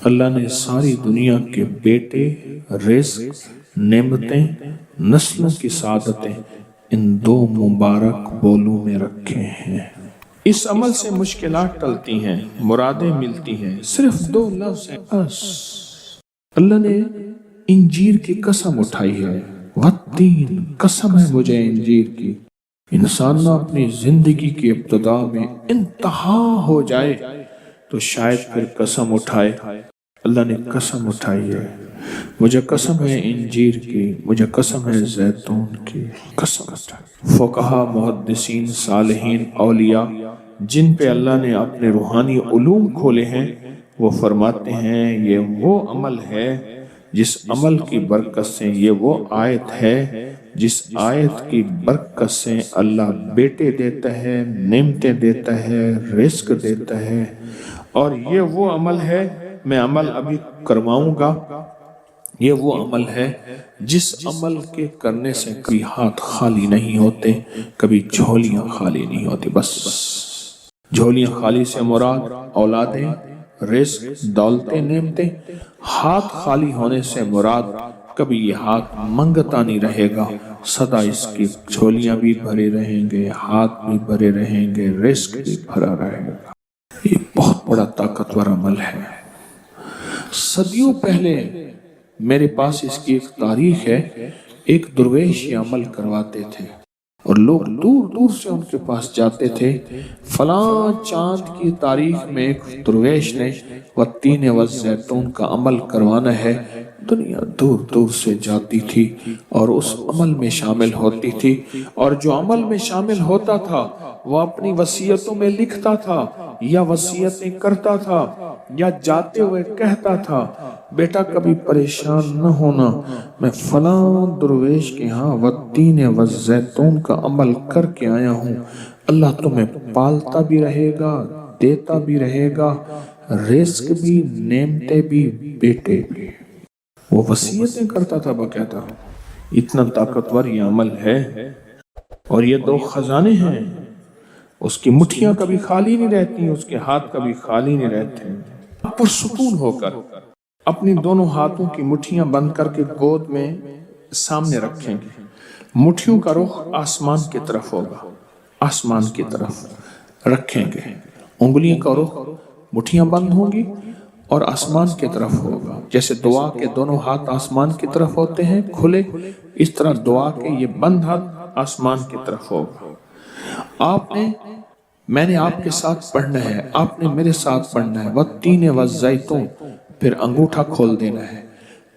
اللہ نے ساری دنیا کے بیٹے، رزق، نعمتیں، نسلوں کی سعادتیں ان دو مبارک بولوں میں رکھے ہیں۔ اس عمل سے مشکلات ٹلتی ہیں، مرادیں ملتی ہیں، صرف دو لفظ ہیں بس۔ اللہ نے انجیر کی قسم اٹھائی ہے، والتین، قسم ہے مجھے انجیر کی۔ انسان نہ اپنی زندگی کی ابتدا میں انتہا ہو جائے تو شاید پھر قسم اٹھائے۔ اللہ نے قسم اٹھائی ہے، مجھے قسم ہے انجیر کی، مجھے قسم ہے زیتون کی، قسم اٹھائی۔ فقہا، محدثین، صالحین، اولیاء جن پہ اللہ نے اپنے روحانی علوم کھولے ہیں، وہ فرماتے ہیں یہ وہ عمل ہے جس عمل کی برکت سے، یہ وہ آیت ہے جس آیت کی برکت سے اللہ بیٹے دیتا ہے، نعمتیں دیتا ہے، رزق دیتا ہے۔ اور یہ وہ عمل ہے، میں عمل ابھی کرواؤں گا، یہ وہ عمل ہے جس عمل کے کرنے سے کبھی ہاتھ خالی نہیں ہوتے، کبھی جھولیاں خالی نہیں ہوتی۔ بس جھولیاں خالی سے مراد اولادیں، رزق، دولتیں، نعمتیں۔ ہاتھ خالی ہونے سے مراد کبھی یہ ہاتھ منگتا نہیں رہے گا، سدا اس کی جھولیاں بھی بھرے رہیں گے، ہاتھ بھی بھرے رہیں گے، رزق بھی بھرا رہے گا۔ یہ بہت بڑا طاقتور عمل ہے۔ صدیوں پہلے میرے پاس اس کی ایک تاریخ ہے، ایک درویش یہ عمل کرواتے تھے اور لوگ دور دور سے ان کے پاس جاتے تھے۔ فلاں چاند کی تاریخ میں ایک درویش نے والتین والزیتون کا عمل کروانا ہے۔ دنیا دور دور سے جاتی تھی اور اس عمل میں شامل ہوتی تھی، اور جو عمل میں شامل ہوتا تھا وہ اپنی وصیتوں میں لکھتا تھا یا وصیتیں کرتا تھا یا جاتے ہوئے کہتا تھا، بیٹا کبھی پریشان نہ ہونا، میں فلاں درویش کے ہاں والتین والزیتون کا عمل کر کے آیا ہوں، اللہ تمہیں پالتا بھی رہے گا، دیتا بھی رہے گا، رزق بھی، نعمتیں بھی، بیٹے بھی۔ وہ وصیتیں کرتا تھا باقاعدہ۔ اتنا طاقتور یہ عمل ہے، اور یہ دو خزانے ہیں، اس کی مٹھیاں کبھی خالی نہیں رہتی، اس کے ہاتھ کبھی خالی نہیں رہتے۔ پرسکون ہو کر اپنی دونوں ہاتھوں کی مٹھیاں بند کر کے گود میں سامنے رکھیں گے، مٹھیوں کا رخ آسمان کی طرف ہوگا، آسمان کی طرف رکھیں گے، انگلیوں کا رخ، مٹھیاں بند ہوں گی اور آسمان کی طرف ہوگا۔ جیسے دعا کے دونوں ہاتھ آسمان کی طرف ہوتے ہیں کھلے، اس طرح دعا کے یہ بند ہاتھ آسمان کی طرف ہوگا۔ میں نے آپ کے ساتھ پڑھنا ہے، آپ نے میرے ساتھ پڑھنا ہے، والتین والزیتون، پھر انگوٹھا کھول دینا ہے،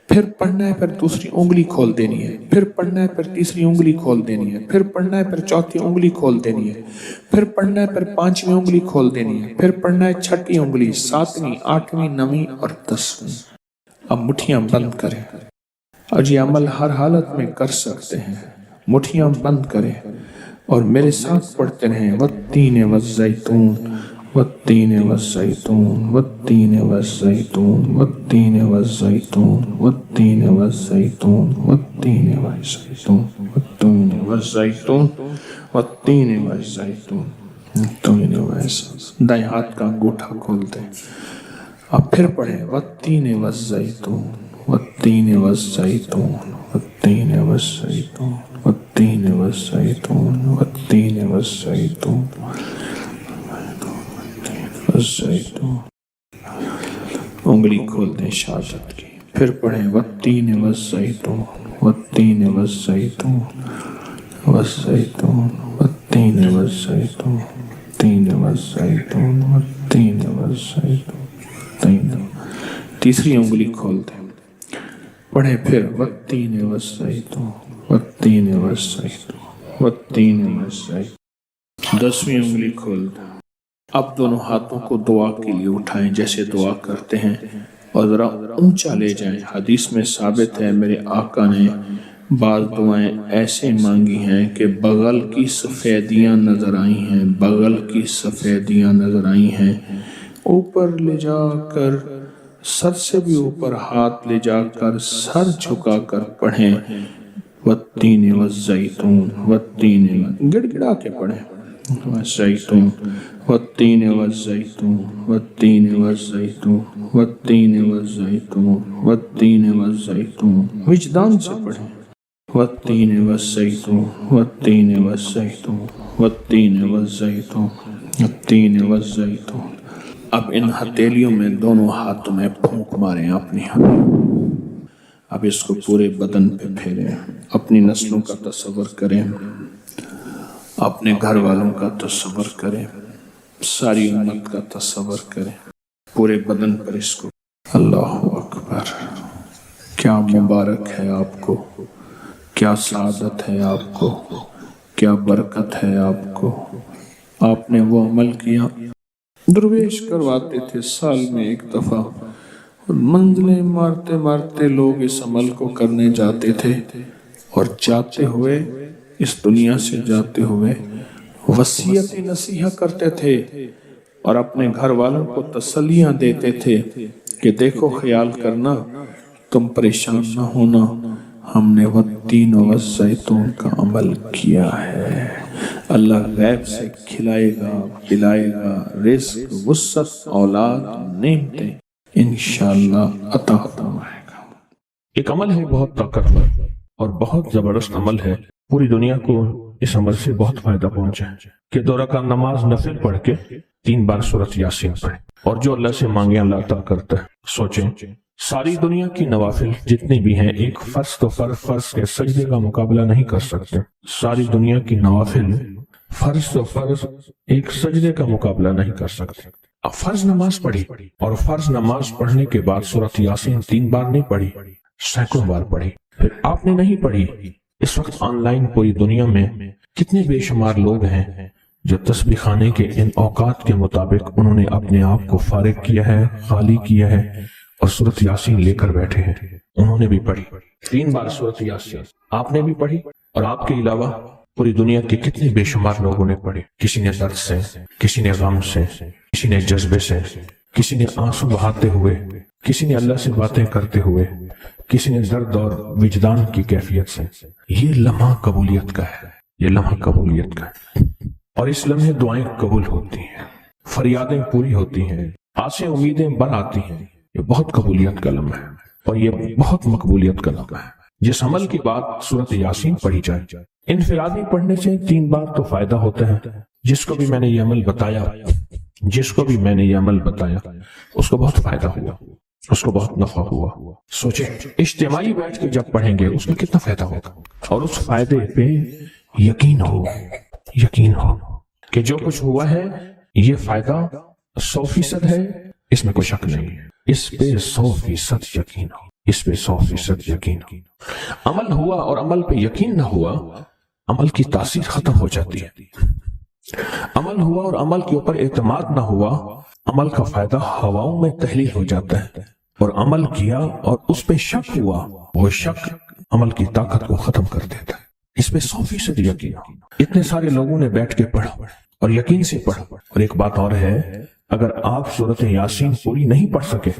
پھر پڑھنا ہے، پھر دوسری انگلی کھول دینی ہے، پھر پڑھنا ہے، پھر تیسری انگلی کھول دینی ہے، پھر پڑھنا ہے، پھر چوتھی انگلی کھول دینی ہے، پھر پڑھنا ہے، پھر پانچویں انگلی کھول دینی ہے، پھر پڑھنا ہے چھٹی انگلی، ساتویں، آٹھویں، نویں اور دسویں۔ اب مٹھیاں بند کریں، اور یہ عمل ہر حالت میں کر سکتے ہیں۔ مٹھیاں بند کریں اور میرے ساتھ پڑھتے رہیں، والتین والزیتون، والتین والزیتون، والتین والزیتون، والتین والزیتون، والتین والزیتون، والتین والزیتون، والتین والزیتون، والتین والزیتون، والتین والزیتون۔ دائیں ہاتھ کا انگوٹھا کھول دیں، اب پھر پڑھیں، والتین والزیتون، والتین والزیتون، والتین والزیتون، والتین والزیتون، والتین والزیتون، والزیتون۔ انگلی کھول دیں شہادت کی، پھر پڑھیں، والتین والزیتون، والتین والزیتون، والزیتون، والتین والزیتون، والتین والزیتون، والتین والزیتون۔ تیسری انگلی کھول دیں، پڑھیں پھر، والتین والزیتون، والتین والزیتون، والتین والزیتون۔ 10ویں انگلی کھول دیں۔ اب دونوں ہاتھوں کو دعا کے لیے اٹھائیں جیسے دعا کرتے ہیں، اور ذرا اونچا لے جائیں۔ حدیث میں ثابت ہے میرے آقا نے بعض دعائیں ایسے مانگی ہیں کہ بغل کی سفیدیاں نظر آئی ہیں، بغل کی سفیدیاں نظر آئی ہیں۔ اوپر لے جا کر، سر سے بھی اوپر ہاتھ لے جا کر، سر جھکا کر پڑھیں، والتین والزیتون، والتین، گڑ گڑا کے پڑھیں، والزيتون والتين والزيتون والتين والزيتون والتين والزيتون والتين والزيتون وجدان سے پڑھیں والتين والزيتون والتين والزيتون والتين والزيتون والتين والزيتون. اب ان ہتھیلیوں میں دونوں ہاتھوں میں پھونک ماریں اپنی اب اس کو پورے بدن پہ پھیریں. اپنی نسلوں کا تصور کریں، اپنے گھر والوں کا تصور کریں، ساری امت کا تصور کریں، پورے بدن پر اس کو. اللہ اکبر. کیا مبارک ہے آپ کو، کیا سعادت ہے آپ کو، کیا برکت ہے آپ کو. آپ نے وہ عمل کیا. درویش کرواتے تھے سال میں ایک دفعہ، اور منزلیں مارتے مارتے لوگ اس عمل کو کرنے جاتے تھے، اور جاتے ہوئے اس دنیا سے جاتے ہوئے وصیت نصیحت کرتے تھے اور اپنے گھر والوں کو تسلیاں دیتے تھے کہ دیکھو خیال کرنا، تم پریشان نہ ہونا، ہم نے والتین والزیتون کا عمل کیا ہے. اللہ غیب سے کھلائے گا، پلائے گا، رزق، وسعت، اولاد، نعمتیں انشاءاللہ عطا فرمائے گا. ایک عمل ہے بہت طاقتور اور بہت زبردست عمل ہے. پوری دنیا کو اس عمل سے بہت فائدہ پہنچا ہے کہ 2 رکعت نماز نفل پڑھ کے 3 بار سورۃ یاسین پڑھیں، اور جو اللہ سے مانگے اللہ عطا کرتا ہے. سوچیں ساری دنیا کی نوافل جتنے بھی ہیں ایک فرض تو فرض کے سجدے کا مقابلہ نہیں کر سکتے. ساری دنیا کی نوافل فرض تو فرض ایک سجدے کا مقابلہ نہیں کر سکتے. اب فرض نماز پڑھی اور فرض نماز پڑھنے کے بعد سورۃ یاسین 3 بار نہیں پڑھی، سینکڑوں بار پڑھی. پھر آپ نے نہیں پڑھی. اس وقت آن لائن پوری دنیا میں کتنے بے شمار لوگ ہیں جو تسبیح خانے کے ان اوقات کے مطابق انہوں نے اپنے آپ کو فارغ کیا ہے، خالی کیا ہے اور سورۃ یاسین لے کر بیٹھے ہیں. انہوں نے بھی پڑھی 3 بار سورۃ یاسین، آپ نے بھی پڑھی، اور آپ کے علاوہ پوری دنیا کے کتنے بے شمار لوگوں نے پڑھی. کسی نے درد سے، کسی نے غم سے، کسی نے جذبے سے، کسی نے آنسو بہاتے ہوئے، کسی نے اللہ سے باتیں کرتے ہوئے، کسی نے درد اور وجدان کی کیفیت سے. یہ لمحہ قبولیت کا ہے، یہ لمحہ قبولیت کا ہے. اور اس لمحے دعائیں قبول ہوتی ہیں، فریادیں پوری ہوتی ہیں، آسیں امیدیں بر آتی ہیں. یہ بہت قبولیت کا لمحہ ہے اور یہ بہت مقبولیت کا لمحہ ہے. جس عمل کی بات سورۃ یاسین پڑھی جائے، انفرادی پڑھنے سے 3 بار تو فائدہ ہوتا ہے. جس کو بھی میں نے یہ عمل بتایا اس کو بہت فائدہ ہوا، اس کو بہت نفع ہوا. سوچیں اجتماعی بیٹھ کے جب پڑھیں گے اس میں کتنا فائدہ ہوگا، اور اس فائدے پہ یقین ہو کہ جو کچھ ہوا ہے یہ فائدہ 100% ہے، اس میں کوئی شک نہیں ہے. اس پہ 100% یقین ہو، اس پہ 100% یقین ہو. عمل ہوا اور عمل پہ یقین نہ ہوا، عمل کی تاثیر ختم ہو جاتی ہے. عمل ہوا اور عمل کے اوپر اعتماد نہ ہوا، عمل کا فائدہ ہواؤں میں تحلیل ہو جاتا ہے. اور عمل کیا اور اس پہ شک ہوا، وہ شک عمل کی طاقت کو ختم کر دیتا ہے. اس پہ 100% یقین ہو. اتنے سارے لوگوں نے بیٹھ کے پڑھا اور یقین سے پڑھا. اور ایک بات اور ہے، اگر آپ سورۃ یاسین پوری نہیں پڑھ سکے،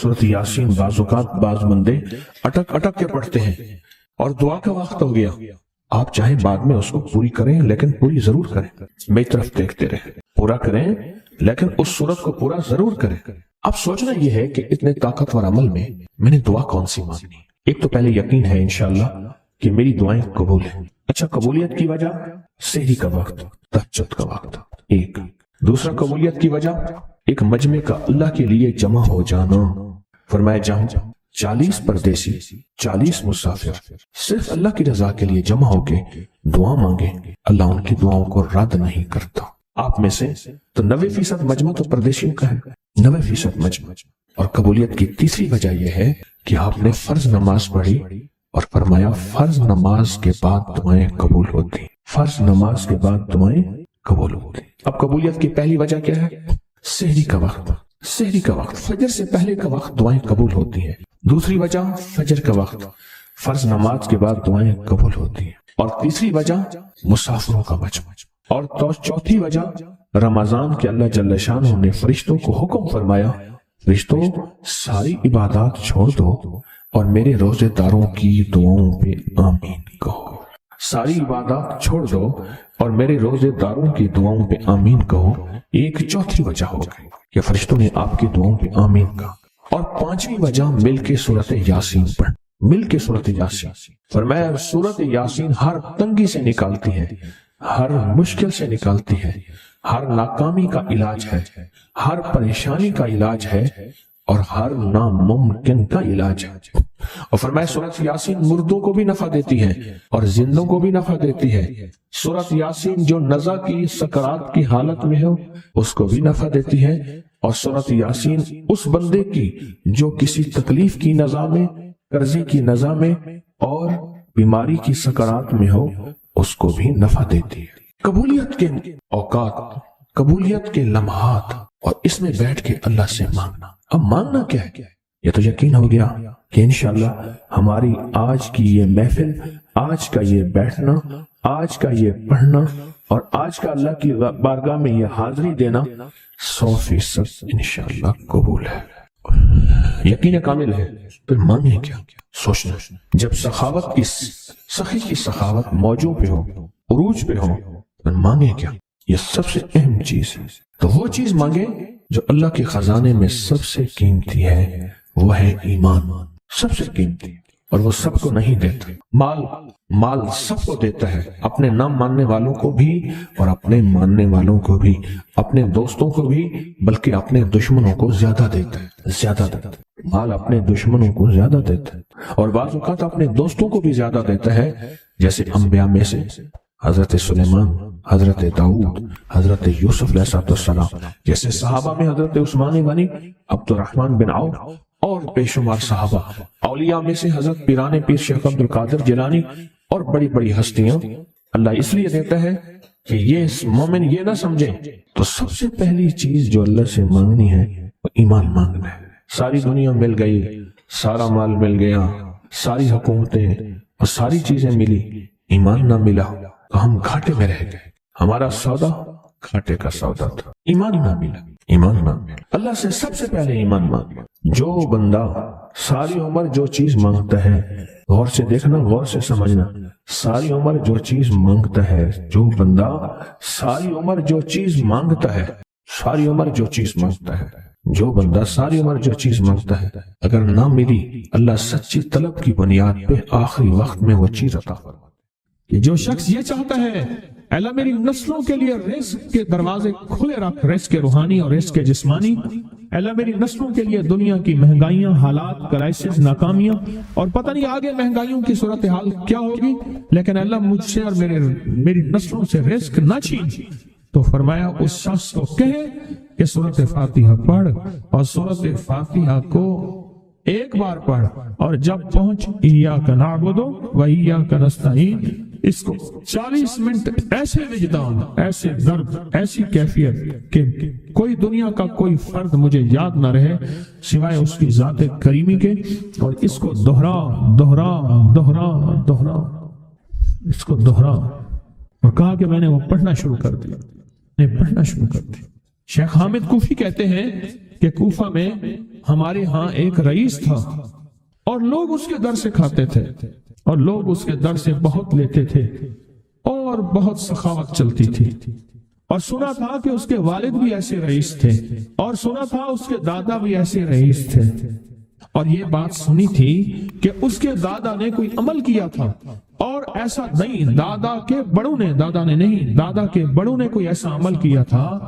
سورۃ یاسین بعض اوقات بعض بندے اٹک کے پڑھتے ہیں اور دعا کا وقت ہو گیا، آپ چاہے بعد میں اس کو پوری کریں لیکن پوری ضرور کریں. میری طرف دیکھتے رہیں، پورا کریں لیکن اس سورت کو پورا ضرور کریں. اب سوچنا یہ ہے کہ اتنے طاقتور عمل میں نے دعا کون سی مانگنی. ایک تو پہلے یقین ہے انشاءاللہ کہ میری دعائیں قبول ہیں. اچھا، قبولیت کی وجہ سحری کا وقت، تہجد کا وقت. ایک دوسرا قبولیت کی وجہ ایک مجمع کا اللہ کے لیے جمع ہو جانا. فرمایا جاؤں 40 پردیسی، 40 مسافر صرف اللہ کی رضا کے لیے جمع ہو کے دعا مانگیں، اللہ ان کی دعاؤں کو رد نہیں کرتا. آپ میں سے تو 90% مجمع تو پردیشیوں کا ہے، 90% مجمع. اور قبولیت کی تیسری وجہ یہ ہے کہ آپ نے فرض نماز پڑھی اور فرمایا فرض نماز کے بعد دعائیں قبول ہوتی. فرض نماز کے بعد دعائیں قبول ہوتی. اب قبولیت کی پہلی وجہ کیا ہے؟ سحری کا وقت. سحری کا وقت، فجر سے پہلے کا وقت دعائیں قبول ہوتی ہیں. دوسری وجہ فجر کا وقت، فرض نماز کے بعد دعائیں قبول ہوتی ہیں. اور تیسری وجہ مسافروں کا مجمع. اور چوتھی وجہ رمضان کے اللہ جل شانہ نے فرشتوں کو حکم فرمایا، فرشتوں ساری عبادات چھوڑ دو اور میرے روزے داروں کی دعاؤں پہ آمین کہو. ساری عبادات چھوڑ دو اور میرے روزے داروں کی دعاؤں پہ آمین کہو، ایک چوتھی وجہ ہو گئی کہ فرشتوں نے آپ کی دعاؤں پہ آمین کہا۔ اور پانچویں وجہ مل کے سورۃ یاسین پڑھ، مل کے سورۃ یاسین۔ فرمایا سورۃ یاسین ہر تنگی سے نکالتی ہے، ہر مشکل سے نکالتی ہے، ہر ناکامی کا علاج ہے، ہر پریشانی کا علاج ہے اور ہر ناممکن کا علاج ہے۔ اور فرمایا سورۃ یاسین مردوں کو بھی نفع دیتی ہے اور زندوں کو بھی نفع دیتی ہے۔ سورۃ یاسین جو نزع کی سکرات کی حالت میں ہو اس کو بھی نفع دیتی ہے، اور سورۃ یاسین اس بندے کی جو کسی تکلیف کی نزع میں، قرضے کی نزع میں اور بیماری کی سکرات میں ہو اس کو بھی نفع دیتی ہے۔ قبولیت کے اوقات، قبولیت کے لمحات، اور اس میں بیٹھ کے اللہ سے مانگنا۔ اب مانگنا کیا ہے؟ یہ تو یقین ہو گیا کہ انشاءاللہ ہماری آج کی یہ محفل، آج کا یہ بیٹھنا، آج کا یہ پڑھنا اور آج کا اللہ کی بارگاہ میں یہ حاضری دینا 100% انشاءاللہ قبول ہے، یقین کامل ہے۔ پھر مانگیں کیا؟ سوچنا۔ جب سخاوت کی، سخی کی سخاوت موجوں پہ ہو، عروج پہ ہو، پھر مانگیں کیا؟ یہ سب سے اہم چیز ہے۔ تو وہ چیز مانگے جو اللہ کے خزانے میں سب سے قیمتی ہے، وہ ہے ایمان، سب سے قیمتی، اور وہ سب کو نہیں دیتا۔ مال سب کو دیتا ہے، اپنے نہ ماننے والوں کو بھی اور اپنے ماننے والوں کو بھی، اپنے دوستوں کو بھی، بلکہ اپنے دشمنوں کو زیادہ دیتا ہے، زیادہ دیتا ہے۔ مال اپنے دشمنوں کو زیادہ دیتا ہے اور بعض اوقات اپنے دوستوں کو بھی زیادہ دیتا ہے، جیسے انبیاء میں سے حضرت سلیمان، حضرت داؤد، حضرت یوسف علیہ السلام، جیسے صحابہ میں حضرت عثمان غنی، عبد الرحمن بن عوف اور بے شمار صحابہ، اولیاء میں سے حضرت پیران پیر شیخ عبد القادر جیلانی اور بڑی بڑی ہستیاں۔ اللہ اس لیے دیتا ہے کہ یہ مومن یہ نہ سمجھے۔ تو سب سے پہلی چیز جو اللہ سے مانگنی ہے وہ ایمان مانگنا ہے۔ ساری دنیا مل گئی، سارا مال مل گیا، ساری حکومتیں اور ساری چیزیں ملی، ایمان نہ ملا تو ہم گھاٹے میں رہ گئے۔ ہمارا سودا گھاٹے کا سودا تھا، ایمان نہ ملا، ایمان نہ ملا۔ اللہ سے سب سے پہلے ایمان مانگنا۔ جو بندہ ساری عمر جو چیز مانگتا ہے، غور سے دیکھنا، غور سے سمجھنا، ساری عمر جو چیز مانگتا ہے، جو بندہ ساری عمر جو چیز مانگتا ہے، ساری عمر جو چیز مانگتا ہے، جو بندہ ساری عمر جو چیز مانگتا ہے، اگر نہ ملی، اللہ سچی طلب کی بنیاد پہ آخری وقت میں وہ چیز عطا فرماتا ہے۔ کہ جو شخص یہ چاہتا ہے اللہ میری نسلوں کے لیے رزق کے دروازے کھلے رکھ، رزق کے روحانی اور رزق کے جسمانی، اللہ میری نسلوں کے لیے دنیا کی مہنگائیاں، حالات، کرائسس، ناکامیاں اور پتہ نہیں آگے مہنگائیوں کی صورتحال کیا ہوگی، لیکن اللہ مجھ سے اور میری نسلوں سے رزق نہ چھین، تو فرمایا اس شخص کو کہے کہ سورۃ فاتحہ پڑھ، اور سورۃ فاتحہ کو ایک بار پڑھ، اور جب پہنچ ایاک نعبد و ایاک نستعین، اس کو 40 منٹ ایسے وجدان، ایسے درد، ایسی کیفیت کہ کوئی دنیا کا کوئی فرد مجھے یاد نہ رہے سوائے اس کی ذات کریمی کے، اور اس کو دہرا دہرا دہرا دہرا، اس کو دہرا۔ اور کہا کہ میں نے وہ پڑھنا شروع کر دیا، پڑھنا شروع کر دیا۔ شیخ حامد کوفی کہتے ہیں کہ کوفہ میں ہمارے ہاں ایک رئیس تھا اور لوگ اس کے در سے کھاتے تھے اور لوگ اس کے در سے بہت لیتے تھے اور بہت سخاوت چلتی تھی، اور سنا تھا کہ اس کے والد بھی ایسے رئیس تھے، اور سنا تھا اس کے دادا بھی ایسے رئیس تھے، اور یہ بات سنی تھی کہ اس کے دادا نے کوئی عمل کیا تھا، اور ایسا نہیں، دادا کے بڑوں نے کوئی ایسا عمل کیا تھا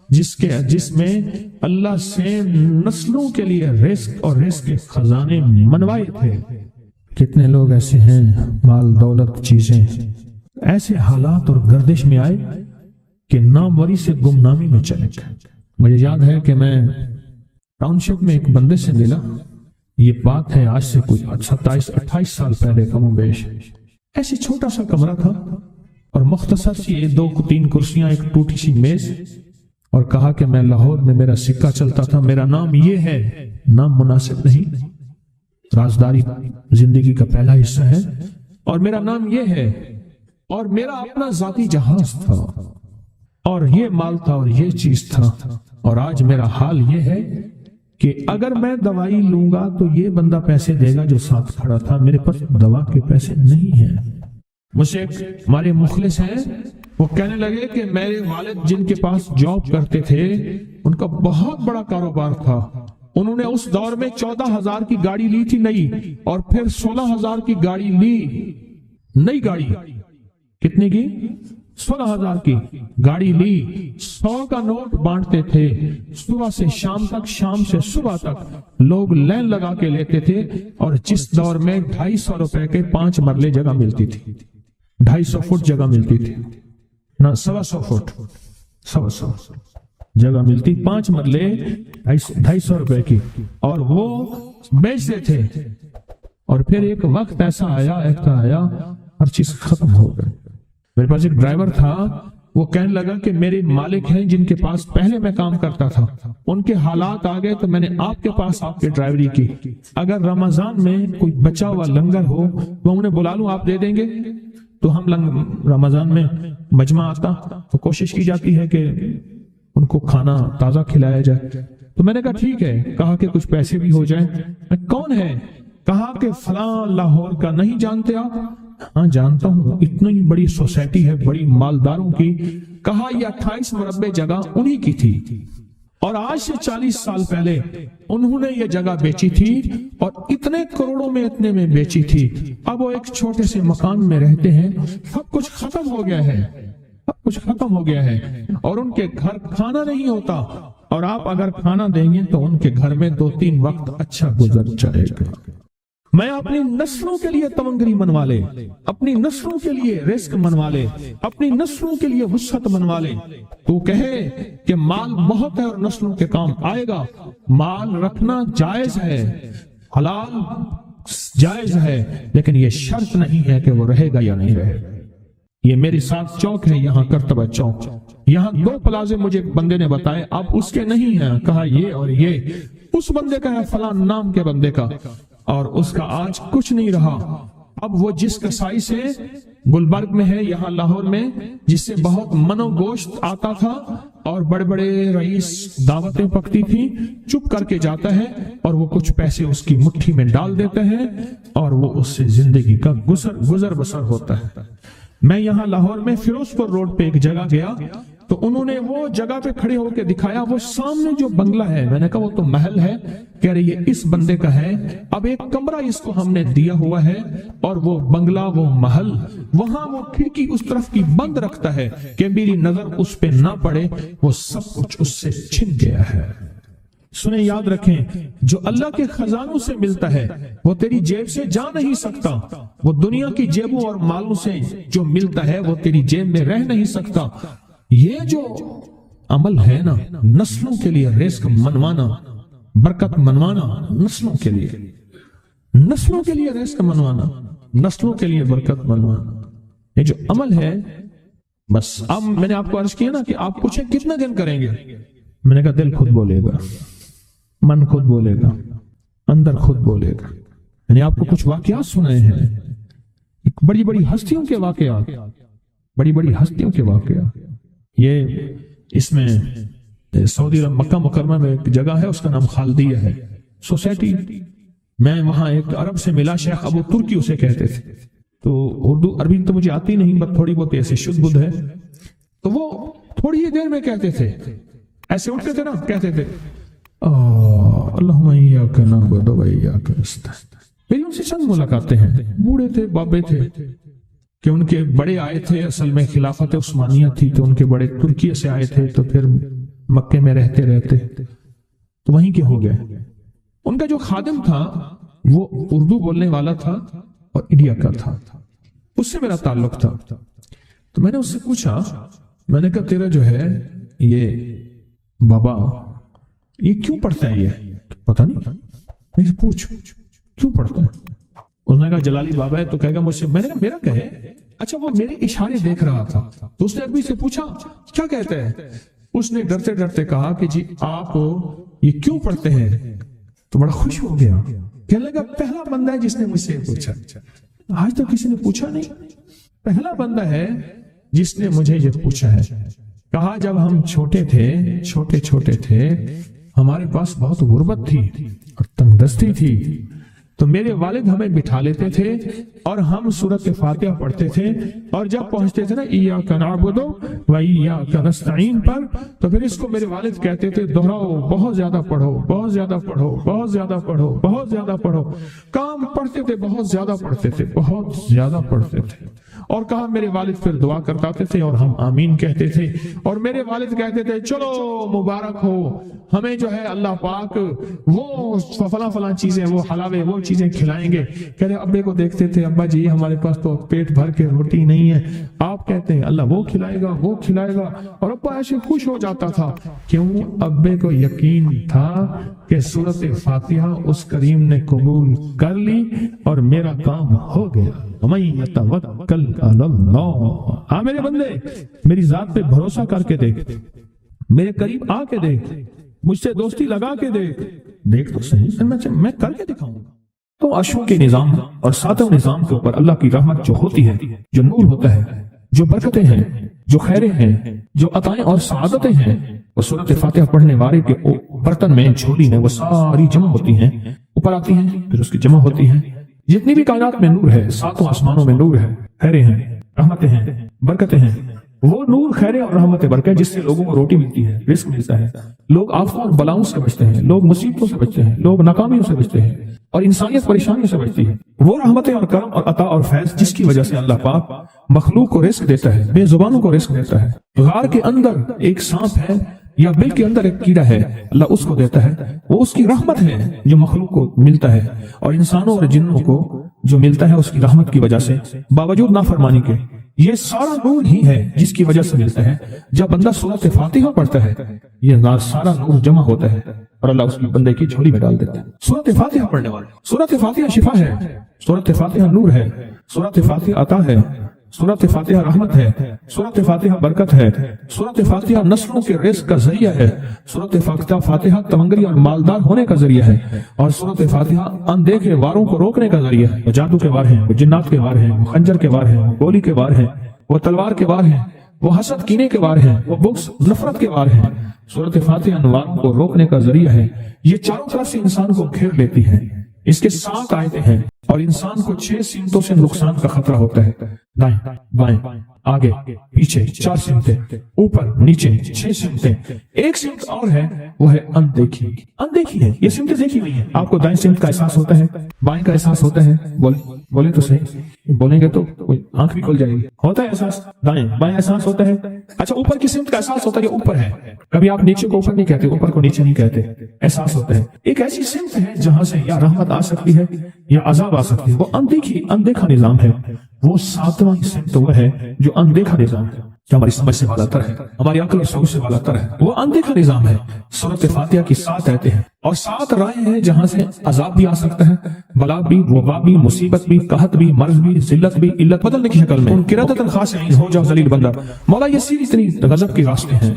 جس میں اللہ سے نسلوں کے لیے رزق اور رزق کے خزانے منوائے تھے۔ کتنے لوگ ایسے ہیں، مال دولت چیزیں، ایسے حالات اور گردش میں آئے کہ ناموری سے گمنامی میں چلے گئے۔ مجھے یاد ہے کہ میں ٹاؤن شپ میں ایک بندے سے ملا، یہ بات ہے آج سے کوئی 27-28 سال پہلے کم و بیش۔ ایسی چھوٹا سا کمرہ تھا اور مختصر سی 2-3 کرسیاں، ایک ٹوٹی سی میز، اور کہا کہ میں لاہور میں میرا سکہ چلتا تھا، میرا نام یہ ہے، نام مناسب نہیں، رازداری زندگی کا پہلا حصہ ہے، اور میرا نام یہ ہے، اور میرا اپنا ذاتی جہاز تھا، اور یہ مال تھا اور یہ چیز تھا، اور آج میرا حال یہ ہے کہ اگر میں دوائی لوں گا تو یہ بندہ پیسے دے گا جو ساتھ کھڑا تھا، میرے پاس دوا کے پیسے نہیں ہیں، مجھ سے ہمارے مخلص ہیں، وہ کہنے لگے کہ میرے والد جن کے پاس جاب کرتے تھے ان کا بہت بڑا کاروبار تھا، انہوں نے اس دور میں 14,000 کی گاڑی لی تھی نئی، اور پھر 16,000 کی گاڑی لی، نئی گاڑی، کتنے کی؟ 16,000 کی گاڑی لی، 100 کا نوٹ بانٹتے تھے، صبح سے شام تک، شام سے صبح تک لوگ لائن لگا کے لیتے تھے، اور جس دور میں 250 روپے کے 5 مرلے جگہ ملتی تھی، 250 فٹ جگہ ملتی تھی، نہ 125 فٹ، 125 جگہ ملتی، 5 مرلے 250 روپے کی، اور وہ بیچتے تھے۔ اور پھر ایک وقت ایسا آیا ہر چیز ختم ہو گئی۔ میرے پاس ایک ڈرائیور تھا، وہ کہنے لگا کہ میرے مالک ہیں جن کے پاس پہلے میں کام کرتا تھا، ان کے حالات آ گئے تو میں نے آپ کے پاس آپ کی ڈرائیوری کی، اگر رمضان میں کوئی بچا ہوا لنگر ہو تو انہیں بلا لوں، آپ دے دیں گے؟ تو ہم رمضان میں مجمع آتا تو کوشش کی جاتی ہے کہ ان کو کھانا تازہ کھلایا جائے، تو میں نے کہا ٹھیک ہے، کہا کہ کچھ پیسے بھی ہو جائیں۔ کون ہے؟ کہا کہ فلاں لاہور کا، نہیں جانتے آپ؟ ہاں جانتا ہوں، اتنی بڑی سوسائٹی ہے بڑی مالداروں کی۔ کہا یہ 28 مربع جگہ انہی کی تھی، اور آج سے 40 سال پہلے انہوں نے یہ جگہ بیچی تھی، اور اتنے کروڑوں میں اتنے میں بیچی تھی۔ اب وہ ایک چھوٹے سے مکان میں رہتے ہیں، سب کچھ ختم ہو گیا ہے، سب کچھ ختم ہو گیا ہے، اور ان کے گھر کھانا نہیں ہوتا، اور آپ اگر کھانا دیں گے تو ان کے گھر میں 2-3 وقت اچھا گزر جائے گا۔ میں اپنی نسلوں کے لیے تمنگری منوا لے، اپنی نسلوں کے لیے رزق منوا لے، اپنی نسلوں کے لیے وسعت منوا لے۔ تو کہے کہ مال بہت ہے اور نسلوں کے کام آئے گا، مال رکھنا جائز ہے، حلال جائز ہے، لیکن یہ شرط نہیں ہے کہ وہ رہے گا یا نہیں رہے گا۔ یہ میری ساتھ چوک ہے، یہاں کرتبہ چوک، یہاں 2 پلازے مجھے بندے نے بتائے، اب اس کے نہیں ہیں، کہا یہ اور یہ اس بندے کا ہے، فلاں نام کے بندے کا، اور اس کا آج کچھ نہیں رہا۔ اب وہ جس کسائی سے گلبرگ میں ہے، یہاں لاہور میں، جس سے بہت منو گوشت آتا تھا اور بڑے بڑے رئیس دعوتیں پکتی تھی، چپ کر کے جاتا ہے اور وہ کچھ پیسے اس کی مٹھی میں ڈال دیتے ہیں اور وہ اس سے زندگی کا گزر بسر ہوتا ہے۔ میں یہاں لاہور میں فیروز پور روڈ پہ ایک جگہ گیا تو انہوں نے وہ جگہ پہ کھڑے ہو کے دکھایا، وہ سامنے جو بنگلہ ہے، میں نے کہا وہ تو محل ہے، کہہ رہے یہ اس بندے کا ہے، اب ایک کمرہ اس کو ہم نے دیا ہوا ہے، اور وہ بنگلہ، وہ محل، وہاں وہ کھڑکی اس طرف کی بند رکھتا ہے کہ میری نظر اس پہ نہ پڑے، وہ سب کچھ اس سے چھن گیا ہے۔ سنیں، یاد رکھیں، جو اللہ کے خزانوں سے ملتا ہے وہ تیری جیب سے جا نہیں سکتا، وہ دنیا کی جیبوں اور مالوں سے جو ملتا ہے وہ تیری جیب میں رہ نہیں سکتا۔ یہ جو عمل ہے نا، نسلوں کے لیے رزق منوانا، برکت منوانا، نسلوں کے لیے رزق منوانا، نسلوں کے لیے برکت منوانا، یہ جو عمل ہے، بس اب میں نے آپ کو عرض کیا نا کہ آپ پوچھیں کتنے دن کریں گے، میں نے کہا دل خود بولے گا، من خود بولے گا، اندر خود بولے گا۔ میں نے آپ کو کچھ واقعات سنائے ہیں، بڑی بڑی ہستیوں کے واقعات، بڑی بڑی ہستیوں کے واقعات۔ یہ اس میں سعودی عرب مکہ مکرمہ میں ایک جگہ ہے، اس کا نام خالدیہ ہے، سوسائٹی۔ میں وہاں ایک عرب سے ملا، شیخ ابو ترکی اسے کہتے تھے، تو اردو عربی تو مجھے آتی نہیں، بس تھوڑی بہت ایسے شدھ بدھ ہے، تو وہ تھوڑی ہی دیر میں کہتے تھے، ایسے اٹھتے تھے نا، کہتے تھے اللہم ایاک نعبد و ایاک نستعین۔ میری ان سے چند ملاقاتیں ہیں، بوڑھے تھے، بابے تھے، کہ ان کے بڑے آئے تھے، اصل میں خلافت عثمانیہ تھی تو ان کے بڑے ترکیہ سے آئے تھے، تو پھر مکے میں رہتے تو وہیں کے ہو گئے۔ ان کا جو خادم تھا وہ اردو بولنے والا تھا اور انڈیا کا تھا، اس سے میرا تعلق تھا، تو میں نے اس سے پوچھا، میں نے کہا تیرا جو ہے یہ بابا یہ کیوں پڑھتا ہے؟ یہ پتہ نہیں، میں پوچھ کیوں پڑھتا ہے؟ اس نے کہا جلالی بابا ہے، تو کہے گا مجھ سے، میں نے کہا میرا کہے، اچھا وہ میرے اشارے دیکھ رہا تھا، تو اس نے ابھی سے پوچھا کیا کہتا ہے؟ اس نے ڈرتے ڈرتے کہا کہ جی آپ یہ کیوں پڑھتے ہیں؟ تو بڑا خوش ہو گیا، کہنے لگا پہلا بندہ ہے جس نے مجھ سے پوچھا، آج تک کسی نے پوچھا نہیں، پہلا بندہ ہے جس نے مجھے یہ پوچھا ہے۔ کہا جب ہم چھوٹے تھے ہمارے پاس بہت غربت تھی اور تنگ دستی تھی، تو میرے والد ہمیں بٹھا لیتے تھے اور ہم سورۃ فاتحہ پڑھتے تھے، اور جب پہنچتے تھے نا ایاک نعبد و ایاک نستعین پر، تو پھر اس کو میرے والد کہتے تھے دہراؤ، بہت زیادہ پڑھو، بہت زیادہ پڑھو، بہت زیادہ پڑھو، بہت زیادہ پڑھو۔ کام پڑھتے تھے، بہت زیادہ پڑھتے تھے، بہت زیادہ پڑھتے تھے۔ اور کہا میرے والد پھر دعا کرتاتے تھے اور ہم آمین کہتے تھے، اور میرے والد کہتے تھے چلو مبارک ہو، ہمیں جو ہے اللہ پاک وہ فلاں فلاں چیزیں، وہ حلاوے، وہ چیزیں کھلائیں گے۔ کہتے ابے کو دیکھتے تھے، ابا جی ہمارے پاس تو پیٹ بھر کے روٹی نہیں ہے، آپ کہتے ہیں اللہ وہ کھلائے گا، وہ کھلائے گا، اور ابا ایسے خوش ہو جاتا تھا۔ کیوں؟ ابے کو یقین تھا کہ سورۃ فاتحہ اس کریم نے قبول کر لی اور میرا کام ہو گیا۔ وَمَن يَتَوَكَّلْ عَلَى اللَّهِ۔ ہاں میرے بندے، میری ذات پہ بھروسہ کر کے دیکھ، میرے قریب آ کے دیکھ، مجھ سے دوستی لگا کے دیکھ تو صحیح، میں کر کے دکھاؤں گا۔ تو عشروں کے نظام اور ساتوں نظام کے اوپر اللہ کی رحمت جو ہوتی ہے، جو نور ہوتا ہے، جو برکتیں ہیں، جو خیریں ہیں، جو عطائیں اور سعادتیں ہیں، وہ سورۃ فاتحہ پڑھنے والے کے برتن میں، جھولی میں وہ ساری جمع ہوتی ہیں، اوپر آتی ہیں، پھر اس کی جمع ہوتی ہیں۔ جتنی بھی کائنات میں نور ہے، ساتوں آسمانوں میں نور ہے، خیریں ہیں، رحمتیں ہیں، برکتیں ہیں، وہ نور، خیریں اور رحمتیں، برکت جس سے لوگوں کو روٹی ملتی ہے، رزق ملتا ہے، لوگ آفتوں اور بلاؤں سے بچتے ہیں، لوگ مصیبتوں سے بچتے ہیں، لوگ ناکامیوں سے بچتے ہیں، اور انسانیت پریشانیوں سے بچتی ہے۔ وہ رحمتیں اور کرم اور عطا اور فیض جس کی وجہ سے اللہ پاک مخلوق کو رزق دیتا ہے، بے زبانوں کو رزق دیتا ہے۔ غار کے اندر ایک سانپ ہے یا بل کے اندر ایک کیڑا ہے، اللہ اس کو دیتا ہے، وہ اس کی رحمت ہے جو مخلوق کو ملتا ہے، اور انسانوں اور جنوں کو جو ملتا ہے اس کی رحمت کی وجہ سے، باوجود نافرمانی کے۔ یہ سارا نور ہی ہے جس کی وجہ سے ملتا ہے۔ جب بندہ سورۃ فاتحہ پڑھتا ہے، یہ سارا نور جمع ہوتا ہے اور اللہ اس کی بندے کی جھولی میں ڈال دیتا ہے۔ سورۃ فاتحہ پڑھنے والے، سورۃ فاتحہ شفا ہے، سورۃ فاتحہ نور ہے، سورۃ فاتحہ عطا ہے، سورۃ فاتحہ رحمت ہے، سورۃ فاتحہ برکت ہے، سورۃ فاتحہ نسلوں کے رزق کا ذریعہ ہے، سورۃ فاتحہ تمنگری اور مالدار ہونے کا ذریعہ ہے، اور سورۃ فاتحہ اندیکھے واروں کو روکنے کا ذریعہ ہے۔ وہ جادو کے وار ہیں، وہ جنات کے وار ہیں، وہ خنجر کے وار ہیں، وہ گولی کے وار ہیں، وہ تلوار کے وار ہیں، وہ حسد کینے کے وار ہیں، وہ بغض نفرت کے وار ہیں۔ سورۃ فاتحہ ان واروں کو روکنے کا ذریعہ ہے۔ یہ چاروں طرف سے انسان کو گھیر لیتی ہے۔ اس کے 7 آیتیں ہیں اور انسان کو 6 سمتوں سے نقصان کا خطرہ ہوتا ہے، دائیں بائیں آگے پیچھے 4 سمتیں، اوپر نیچے 6 سمتیں۔ ایک سمت اور ہے، وہ ہے اندیکھی۔ اندیکھی ہے، یہ سمتیں دیکھی ہوئی ہیں۔ آپ کو دائیں سمت کا احساس ہوتا ہے، بائیں کا احساس ہوتا ہے، بولے تو صحیح، بولیں گے تو آنکھ بھی کھل جائے گی۔ ہوتا ہے احساس، دائیں بائیں احساس ہوتا ہے۔ اچھا، اوپر کی سمت کا احساس ہوتا ہے، یہ اوپر ہے۔ کبھی آپ نیچے کو اوپر نہیں کہتے، اوپر کو نیچے نہیں کہتے، احساس ہوتا ہے۔ ایک ایسی سمت ہے جہاں سے یا رحمت آ سکتی ہے یا عذاب آ سکتی ہے، وہ اندیکھا نظام ہے۔ وہ 7واں سمت وہ ہے جو اندیکھا نظام ہے، جو ہماری سمجھ سے بالاتر ہے، ہماری عقل اور سوچ سے بالاتر ہے۔ وہ اندیکھا نظام ہے۔ سورۃ فاتحہ کی 7 آیتیں ہیں اور 7 راہیں ہیں جہاں سے عذاب بھی آ سکتا ہے، بلا بھی، وبا بھی، مصیبت بھی، قحط بھی، مرض بھی، ذلت بھی، علت بدلنے کی شکل میں۔ قرادۃ خاصعین، ہو جاؤ ذلیل بندہ۔ مولا یہ سیدھی اتنی غضب کے راستے ہیں،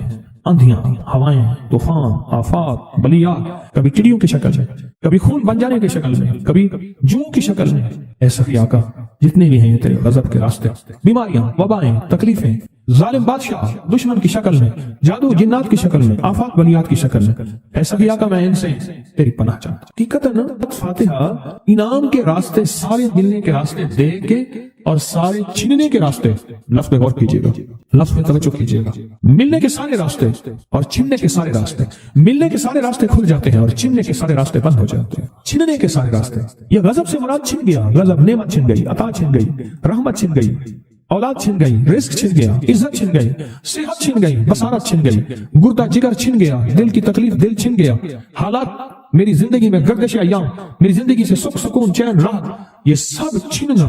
اندھیاں، ہوائیں، طوفان، آفات، بلیات، کبھی چڑیوں کی شکل میں، کبھی خون بن جانے کی شکل میں، کبھی جو کی شکل میں۔ اے سخی آقا، جتنے بھی ہیں یہ تیرے غضب کے راستے، بیماریاں، وبائیں، تکلیفیں، ظالم بادشاہ دشمن کی شکل میں، جادو جنات کی شکل میں، آفات بلیات کی شکل میں، اے سخی آقا میں ان سے تیری پناہ چاہتا ہوں۔ حقیقتاً فاتحہ انعام کے راستے، سارے ملنے کے راستے دے کے اور سارے چھننے کے راستے، لفظ پہ غور کیجیے گا، لفظ پہ توجہ کیجیے گا۔ ملنے کے سارے راستے اور چھننے کے سارے راستے، ملنے کے سارے راستے کھل جاتے ہیں اور چھننے کے سارے راستے بند ہو جاتے ہیں۔ چھننے کے سارے راستے، یہ غضب سے مراد چھن گیا، غضب نعمت چھن گئی، عطا چھن گئی، رحمت چھن گئی، اولاد چھن گئی، رزق چھن گیا، عزت چھن گئی، صحت چھن گئی، بصارت چھن گئی، گردہ جگر چھن گیا، دل کی تکلیف دل چھن گیا، حالات میری زندگی میں گردش ایام، میری زندگی سے سکھ سکون چین راحت، یہ سب چھننا،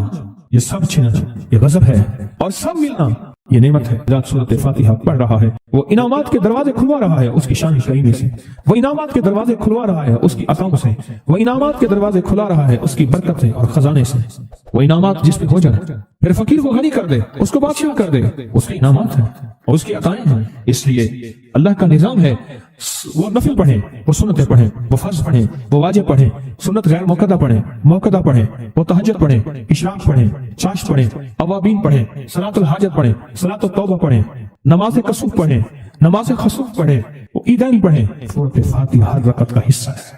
یہ سب چھننا، یہ غضب ہے، اور سب ملنا یہ نعمت ہے۔ ذات سورۃ فاتحہ پڑھ رہا ہے، وہ انعامات کے دروازے کھلوا رہا ہے اس کی شان کریمی سے، وہ انعامات کے دروازے کھلوا رہا ہے اس کی عطاؤں سے، وہ انعامات کے دروازے کھلا رہا ہے اس کی برکت سے اور خزانے سے۔ وہ انعامات جس پہ ہو جائے، پھر فقیر کو غنی کر دے، اس کو بادشاہ کر دے، اس کے انعامات ہیں اور اس کی عطائیں ہیں۔ اس لیے اللہ کا نظام ہے، وہ نفل پڑھیں، وہ سنتیں پڑھیں، وہ فرض پڑھیں، وہ واجب پڑھیں، سنت غیر موقدہ پڑھیں، موقدہ پڑھیں، وہ تہجد پڑھیں، اشراق پڑھیں، چاشت پڑھیں، اوابین پڑھیں، صلاۃ الحاجت پڑھیں، صلاۃ التوبہ پڑھیں، نماز کسوف پڑھیں، نماز خسوف پڑھیں، وہ عیدین پڑھیں۔ سورۃ فاتحہ ہر رکعت کا حصہ ہے،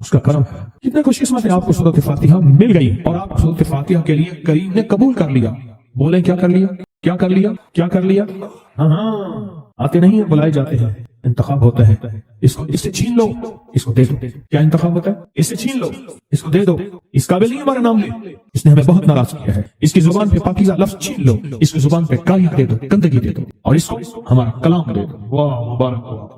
اس کا کرم ہے. کتنے خوش قسمت ہیں آپ کو سورۃ فاتحہ مل گئی اور آپ سورۃ فاتحہ کے لیے کریم نے قبول کر لیا. بولیں کیا کر لیا؟ کیا کر لیا؟ کیا کر لیا؟ ہاں آتے نہیں ہیں، بلائے جاتے ہیں. انتخاب ہوتا ہے، اس سے چھین لو، اس کو دے دو. کیا انتخاب ہوتا ہے؟ اس سے چھین لو، اس کو دے دو. اس قابل نہیں ہمارا نام لے، اس نے ہمیں بہت ناراض کیا ہے. اس کی زبان پہ پاکیزہ لفظ چھین لو، اس کی زبان پہ کالیاں دے دو، گندگی دے دو، اور اس کو ہمارا کلام دے دو. واہ مبارک ہو.